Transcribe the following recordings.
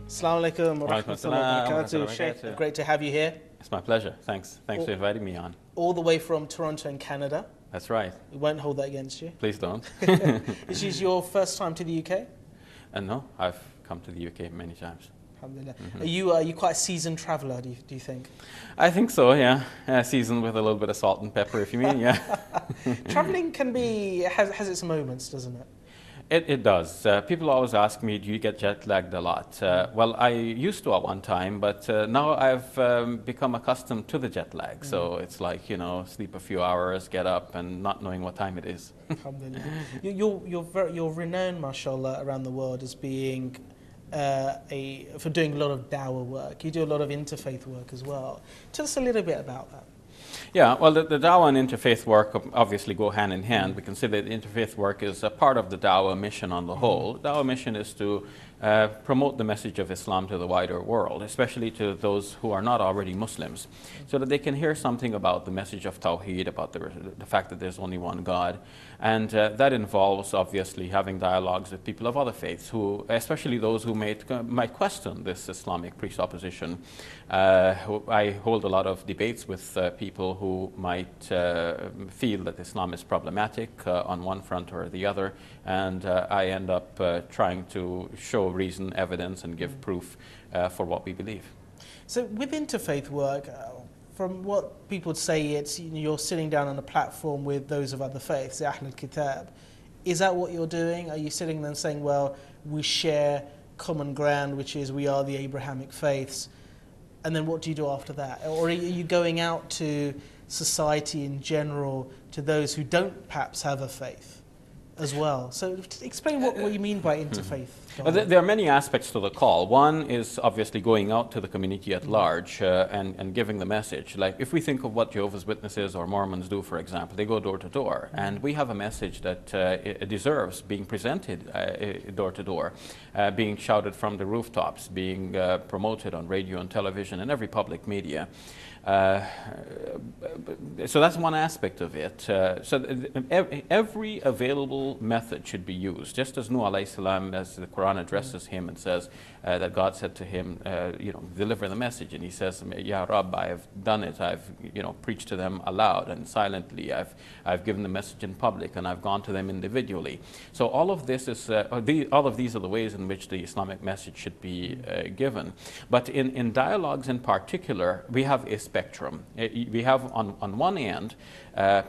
Assalamu alaikum wa Wa alaikum rahmatullahi assalam wa wa barakatuh. rahmatullahi wa Sheikh, barakatuh. great to have you here. It's my pleasure. Thanks for inviting me on. All the way from Toronto in Canada. That's right. We won't hold that against you. Please don't. This is your first time to the UK? And no, I've come to the UK many times. Alhamdulillah. Are you quite a seasoned traveller, do you think? I think so, yeah. Seasoned with a little bit of salt and pepper, if you mean, yeah. Travelling has its moments, doesn't it? It does. People always ask me, do you get jet lagged a lot? Well, I used to at one time, but now I've become accustomed to the jet lag. So it's like, sleep a few hours, get up, and not knowing what time it is. Alhamdulillah. You're renowned, mashallah, around the world as being for doing a lot of dawah work. You do a lot of interfaith work as well. Tell us a little bit about that. Yeah, well, the dawah and interfaith work obviously go hand in hand. We consider that interfaith work is a part of the dawah mission on the whole. The dawah mission is to promote the message of Islam to the wider world, especially to those who are not already Muslims, so that they can hear something about the message of Tawheed, about the fact that there's only one God. And that involves, obviously, having dialogues with people of other faiths, who, especially those who might question this Islamic presupposition. I hold a lot of debates with people who might feel that Islam is problematic on one front or the other, and I end up trying to show reason, evidence, and give proof for what we believe. So with interfaith work, from what people would say, it's you're sitting down on a platform with those of other faiths, the Ahl al-Kitab. Is that what you're doing? Are you sitting there and saying, well, we share common ground, which is we are the Abrahamic faiths, and then what do you do after that? Or are you going out to society in general, to those who don't perhaps have a faith as well? So explain what you mean by interfaith. Well, there are many aspects to the call. One is obviously going out to the community at large and giving the message. Like if we think of what Jehovah's Witnesses or Mormons do, for example, they go door to door, and we have a message that it deserves being presented door to door, being shouted from the rooftops, being promoted on radio and television and every public media. So that's one aspect of it. Every available method should be used. Just as Nuh alayhi salam, as the Quran addresses him and says that God said to him, deliver the message. And he says, Ya Rabb, I have done it. I've preached to them aloud and silently. I've given the message in public, and I've gone to them individually. So all of this is, all of these are the ways in which the Islamic message should be given. But in dialogues in particular, we have a spectrum. We have on one end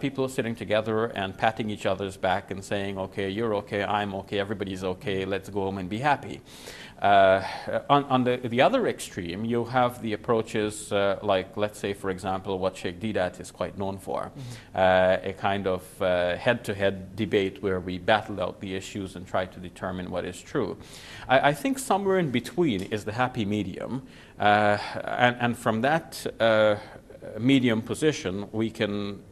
people sitting together and patting each other's back and saying, okay, you're okay, I'm okay, everybody's okay, let's go home and be happy. On the other extreme, you have the approaches like, let's say, for example, what Sheikh Didat is quite known for, a kind of head-to-head debate where we battle out the issues and try to determine what is true. I think somewhere in between is the happy medium, and from that medium position, we can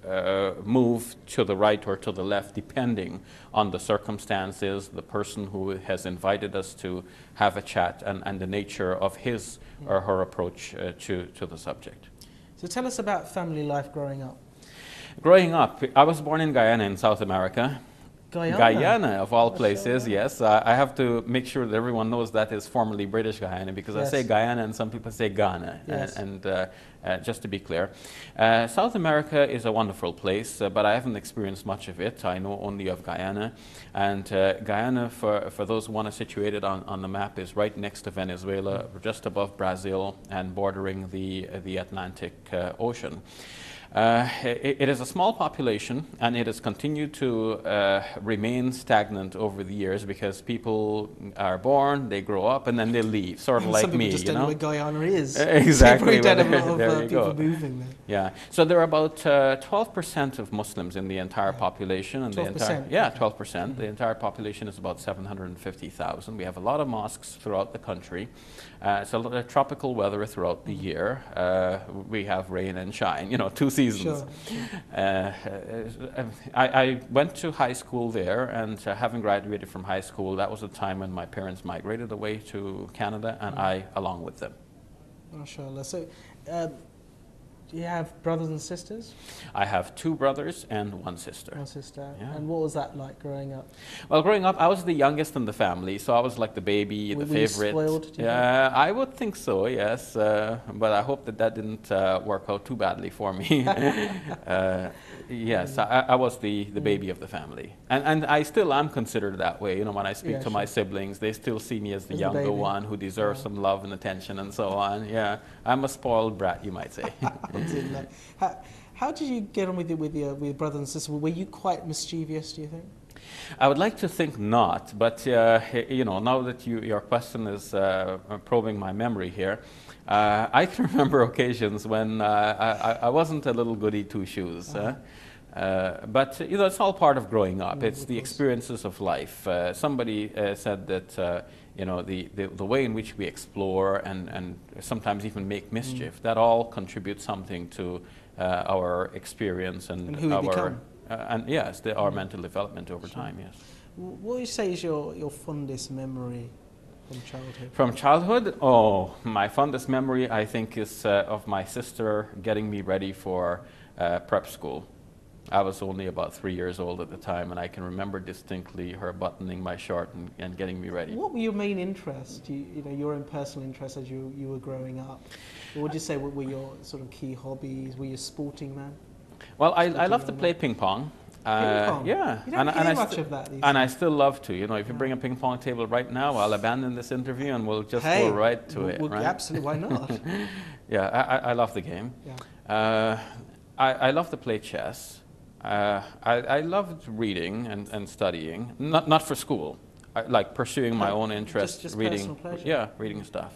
move to the right or to the left depending on the circumstances, the person who has invited us to have a chat, and the nature of his or her approach to the subject. So tell us about family life growing up. Growing up, I was born in Guyana in South America. Guyana, of all places, yes. I have to make sure that everyone knows that is formerly British Guyana, because I say Guyana and some people say Ghana. And just to be clear, South America is a wonderful place, but I haven't experienced much of it. I know only of Guyana. And Guyana, for those who want to situate it on the map, is right next to Venezuela, just above Brazil, and bordering the Atlantic Ocean. It is a small population, and it has continued to remain stagnant over the years because people are born, they grow up, and then they leave, sort of like me. Some people just don't know where Guyana is. Exactly. There you go. Moving there. Yeah. So there are about 12% of Muslims in the entire population, and 12%. 12%. The entire population is about 750,000. We have a lot of mosques throughout the country. It's a lot of tropical weather throughout the year. We have rain and shine, two seasons. Sure. I went to high school there, and having graduated from high school, that was the time when my parents migrated away to Canada, and I along with them. MashaAllah. So Do you have brothers and sisters? I have 2 brothers and 1 sister. One sister. Yeah. And what was that like growing up? Well, growing up, I was the youngest in the family, so I was like the baby, the Were you favorite. spoiled, do you Yeah, I would think so, yes. But I hope that didn't work out too badly for me. Yes, I was the baby of the family. And I still am considered that way. You know, when I speak to my siblings, they still see me as the younger one who deserves some love and attention and so on. Yeah, I'm a spoiled brat, you might say. How did you get on with your brothers and sisters? Were you quite mischievous, do you think? I would like to think not, but you know, now that your question is probing my memory here, I can remember occasions when I wasn't a little goody two-shoes. But you know, it's all part of growing up. It's the experiences of life. Somebody said that you know, the way in which we explore and sometimes even make mischief, that all contributes something to our experience and who we become. And yes, our mental development over time. Yes. What would you say is your fondest memory from childhood? From childhood, oh, my fondest memory I think is of my sister getting me ready for prep school. I was only about 3 years old at the time, and I can remember distinctly her buttoning my shirt and getting me ready. What were your main interests? You know, your own personal interests as you were growing up. What would you say were your sort of key hobbies? Were you a sporting man? Well, I love to play ping pong. Ping pong? Yeah. You don't hear much of that these days. And I still love to. You know, if you bring a ping pong table right now, I'll abandon this interview and we'll just go right to it. Right? Absolutely, why not? Yeah, I love the game. Yeah. I love to play chess. I loved reading and studying, not for school, like pursuing my own interest, just reading. personal pleasure. Yeah, reading stuff.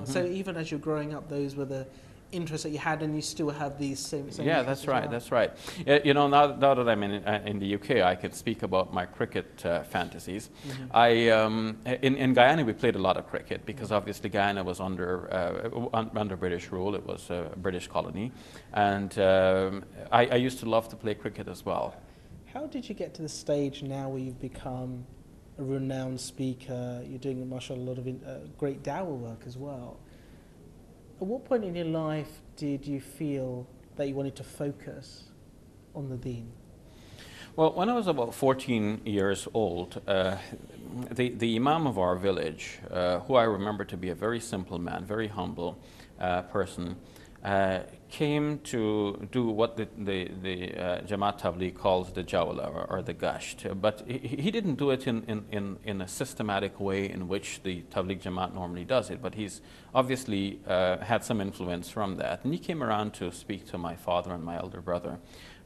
So even as you're growing up, those were the interests that you had, and you still have these same yeah, that's right. That's right. You know, now that I'm in the UK, I can speak about my cricket fantasies. In Guyana, we played a lot of cricket because obviously Guyana was under British rule. It was a British colony, and I used to love to play cricket as well. How did you get to the stage now where you've become a renowned speaker? You're doing, mashallah, a lot of great dawah work as well. At what point in your life did you feel that you wanted to focus on the deen? Well, when I was about 14 years old, the Imam of our village, who I remember to be a very simple man, very humble person, came to do what the Jamaat Tabligh calls the Jawla or the Gasht. But he didn't do it in a systematic way in which the Tabligh Jamaat normally does it, but he's obviously had some influence from that. And he came around to speak to my father and my elder brother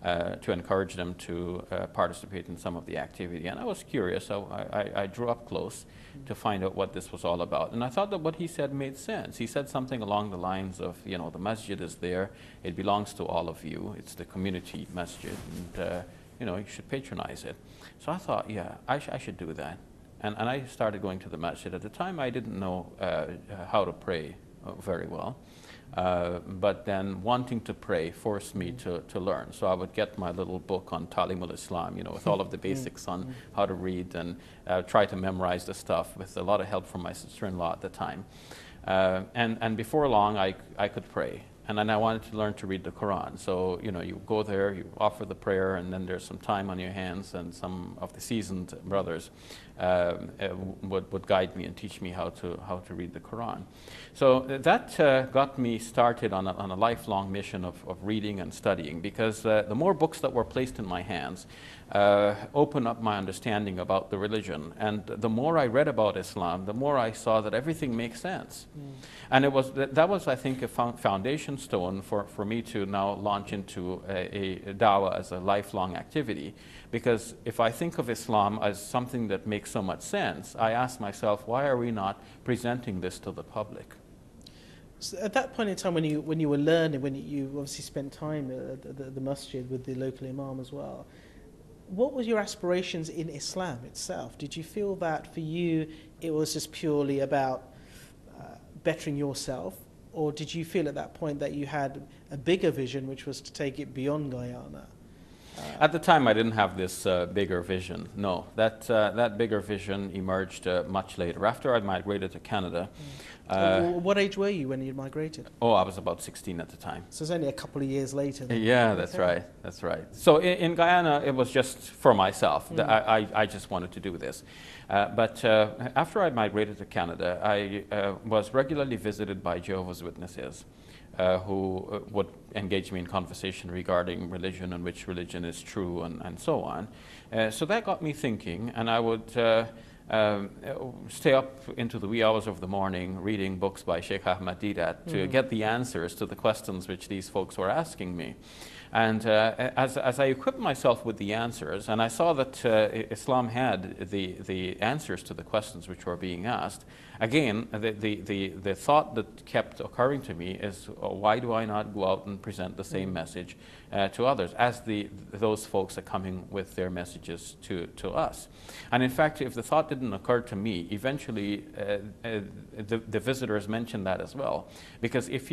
to encourage them to participate in some of the activity. And I was curious, so I drew up close to find out what this was all about. And I thought that what he said made sense. He said something along the lines of, you know, the masjid is there, it belongs to all of you, it's the community masjid, and you know, you should patronize it. So I thought, yeah, I should do that. And I started going to the masjid. At the time, I didn't know how to pray very well. But then wanting to pray forced me to learn. So I would get my little book on Talim al-Islam, you know, with all of the basics on how to read, and try to memorize the stuff with a lot of help from my sister-in-law at the time. And before long, I could pray. And then I wanted to learn to read the Quran. So, you know, you go there, you offer the prayer, and then there's some time on your hands, and some of the seasoned brothers would guide me and teach me how to read the Quran. So that got me started on a lifelong mission of reading and studying, because the more books that were placed in my hands opened up my understanding about the religion. And the more I read about Islam, the more I saw that everything makes sense. And that was, I think, a foundation stone for me to now launch into a dawah as a lifelong activity. Because if I think of Islam as something that makes so much sense, I ask myself, why are we not presenting this to the public? So at that point in time, when you were learning, when you obviously spent time at the masjid with the local imam as well, what were your aspirations in Islam itself? Did you feel that for you it was just purely about bettering yourself, or did you feel at that point that you had a bigger vision, which was to take it beyond Guyana? At the time, I didn't have this bigger vision. No, that bigger vision emerged much later, after I migrated to Canada. What age were you when you migrated? Oh, I was about 16 at the time. So it's only a couple of years later. Then. Yeah, that's right. That's right. So in Guyana, it was just for myself. I just wanted to do this. But after I migrated to Canada, I was regularly visited by Jehovah's Witnesses, who would engage me in conversation regarding religion and which religion is true and so on. So that got me thinking, and I would stay up into the wee hours of the morning reading books by Sheikh Ahmad Didat to get the answers to the questions which these folks were asking me. And as I equipped myself with the answers, and I saw that Islam had the answers to the questions which were being asked, again, the thought that kept occurring to me is, why do I not go out and present the same message to others, as those folks are coming with their messages to us? And in fact, if the thought didn't occur to me, eventually the visitors mentioned that as well. Because if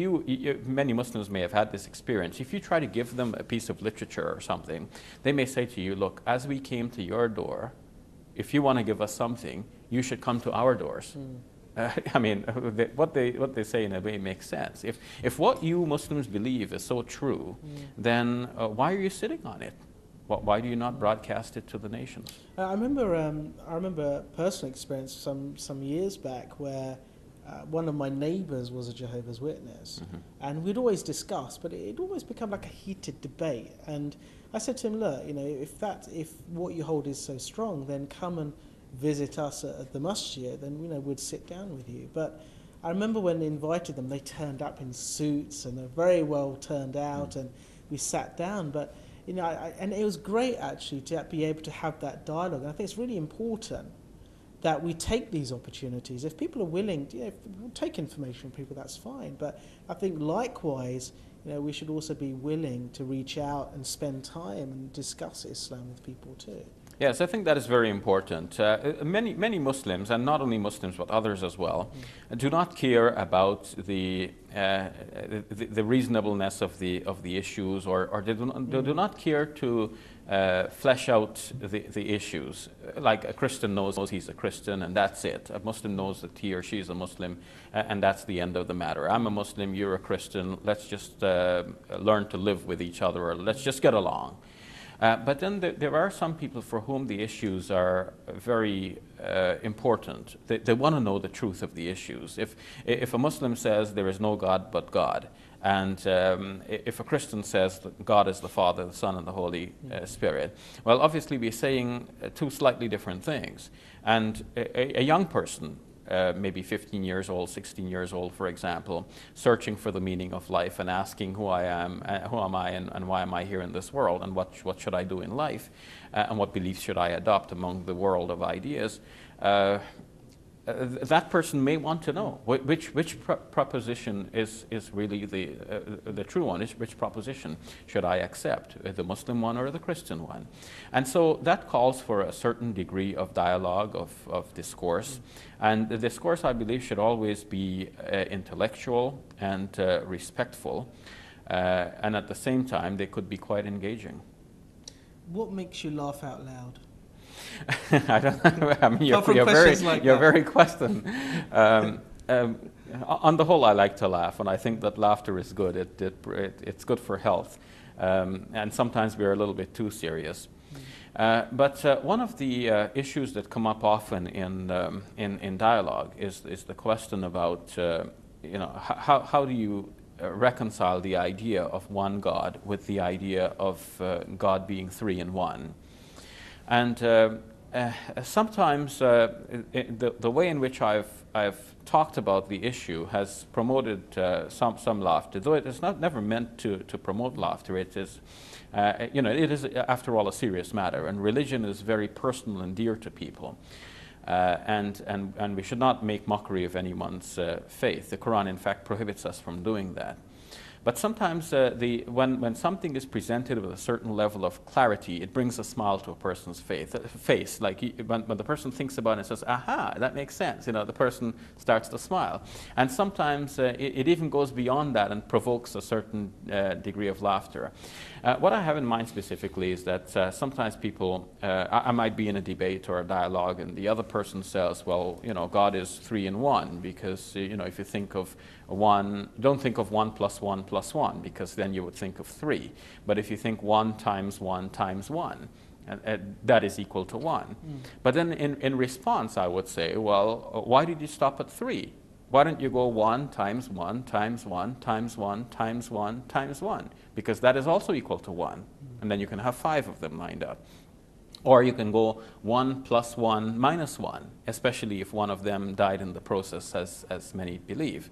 many Muslims may have had this experience, if you try to give them a piece of literature or something, they may say to you, look, as we came to your door, if you want to give us something, you should come to our doors. I mean, what they say in a way makes sense. If what you Muslims believe is so true, then why are you sitting on it? Why do you not broadcast it to the nations? I remember a personal experience some years back where one of my neighbours was a Jehovah's Witness, and we'd always discuss, but it'd always become like a heated debate. And I said to him, look, if what you hold is so strong, then come and visit us at the masjid, and we'd sit down with you. But I remember when I invited them, they turned up in suits and they're very well turned out, and we sat down. But and it was great actually to be able to have that dialogue. And I think it's really important that we take these opportunities. If people are willing, if we'll take information from people, that's fine. But I think likewise, we should also be willing to reach out and spend time and discuss Islam with people too. Yes, I think that is very important. Many Muslims, and not only Muslims but others as well, do not care about the reasonableness of the issues, or they do not care to flesh out the issues. Like a Christian knows he's a Christian, and that's it. A Muslim knows that he or she is a Muslim, and that's the end of the matter. I'm a Muslim, you're a Christian, let's just learn to live with each other, or let's just get along. But then there are some people for whom the issues are very important. They want to know the truth of the issues. If a Muslim says there is no God but God, and if a Christian says that God is the Father, the Son, and the Holy Spirit, well, obviously we're saying two slightly different things. And a young person, maybe 15 years old, 16 years old, for example, searching for the meaning of life and asking who I am, who am I, and why am I here in this world, and what should I do in life, and what beliefs should I adopt among the world of ideas, that person may want to know which proposition is really the true one. Which proposition should I accept, the Muslim one or the Christian one? And so that calls for a certain degree of dialogue, of discourse. And the discourse, I believe, should always be intellectual and respectful. And at the same time, they could be quite engaging. What makes you laugh out loud? I don't know. I mean, you're very questioning. On the whole, I like to laugh, and I think that laughter is good. It's good for health, and sometimes we're a little bit too serious. But one of the issues that come up often in dialogue is the question about how do you reconcile the idea of one God with the idea of God being three in one. And sometimes the way in which I've talked about the issue has promoted some laughter, though it is never meant to promote laughter. It is, it is after all a serious matter, and religion is very personal and dear to people. And we should not make mockery of anyone's faith. The Quran, in fact, prohibits us from doing that. But sometimes when something is presented with a certain level of clarity, it brings a smile to a person's face. Like when the person thinks about it and says, aha, that makes sense, the person starts to smile. And sometimes it even goes beyond that and provokes a certain degree of laughter. What I have in mind specifically is that sometimes people, I might be in a debate or a dialogue and the other person says, well, God is 3 in 1, because if you think of 1, don't think of 1 plus 1 plus 1, because then you would think of 3. But if you think 1 times 1 times 1, that is equal to 1. But then in response, I would say, well, why did you stop at 3? Why don't you go 1 times 1 times 1 times 1 times 1 times 1? Because that is also equal to 1. And then you can have 5 of them lined up. Or you can go 1 plus 1 minus 1, especially if one of them died in the process, as many believe.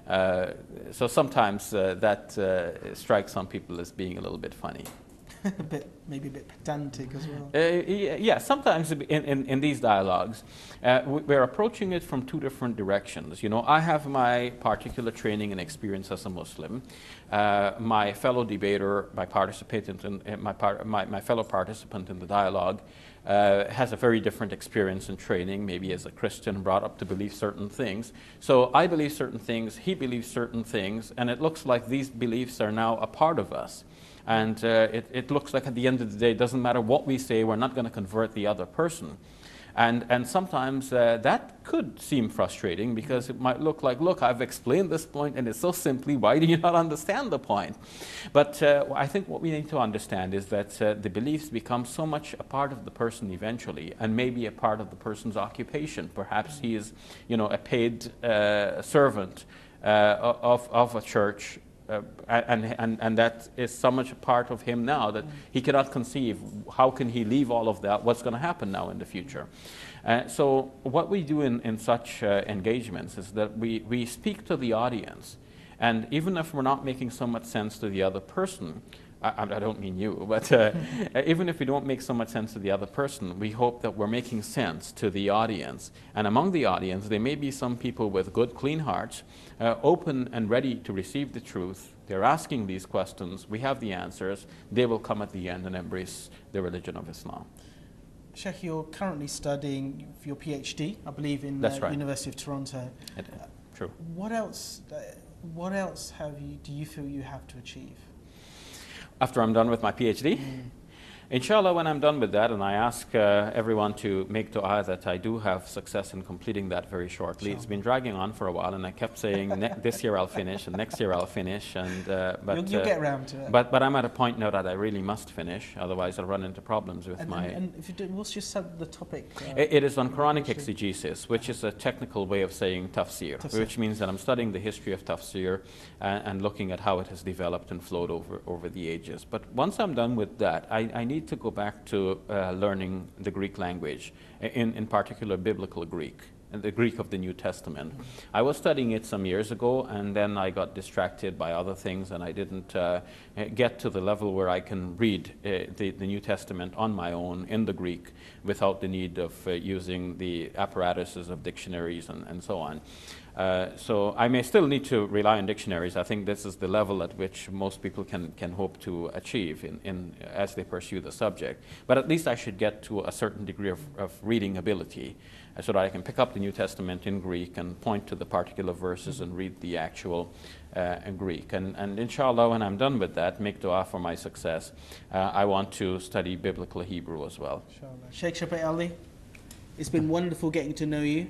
So sometimes that strikes some people as being a little bit funny. Maybe a bit pedantic as well. Yeah, sometimes in these dialogues, we're approaching it from 2 different directions. I have my particular training and experience as a Muslim. My fellow debater, my fellow participant in the dialogue, has a very different experience and training, maybe as a Christian brought up to believe certain things. So I believe certain things, he believes certain things, and it looks like these beliefs are now a part of us. And it looks like at the end of the day, it doesn't matter what we say, we're not going to convert the other person. And sometimes that could seem frustrating, because it might look like, look, I've explained this point and it's so simply, why do you not understand the point? But I think what we need to understand is that the beliefs become so much a part of the person eventually, and maybe a part of the person's occupation. Perhaps he is, a paid servant of a church, and that is so much a part of him now that he cannot conceive how can he leave all of that, what's going to happen now in the future. So what we do in such engagements is that we speak to the audience, and even if we're not making so much sense to the other person, I don't mean you, but even if we don't make so much sense to the other person, we hope that we're making sense to the audience. And among the audience, there may be some people with good, clean hearts, open and ready to receive the truth. They're asking these questions. We have the answers. They will come at the end and embrace the religion of Islam. Sheikh, you're currently studying your PhD, I believe, in the University of Toronto. True. What else do you feel you have to achieve? After I'm done with my PhD? Inshallah, when I'm done with that, and I ask everyone to make dua that I do have success in completing that very shortly. It's been dragging on for a while, and I kept saying this year I'll finish, and next year I'll finish, and but you'll get around to it. But I'm at a point now that I really must finish, otherwise I'll run into problems with my. And if you do, what's your the topic? It is on Quranic Exegesis, which is a technical way of saying tafsir, which means that I'm studying the history of tafsir and looking at how it has developed and flowed over the ages. But once I'm done with that, I need to go back to learning the Greek language, in particular biblical Greek, and the Greek of the New Testament. I was studying it some years ago, and then I got distracted by other things, and I didn't get to the level where I can read the New Testament on my own in the Greek without the need of using the apparatuses of dictionaries and so on. So I may still need to rely on dictionaries. I think this is the level at which most people can hope to achieve as they pursue the subject. But at least I should get to a certain degree of reading ability, so that I can pick up the New Testament in Greek and point to the particular verses and read the actual Greek. And inshallah, when I'm done with that, make dua for my success. I want to study biblical Hebrew as well. Inshallah. Sheikh Shabir Ally, it's been wonderful getting to know you.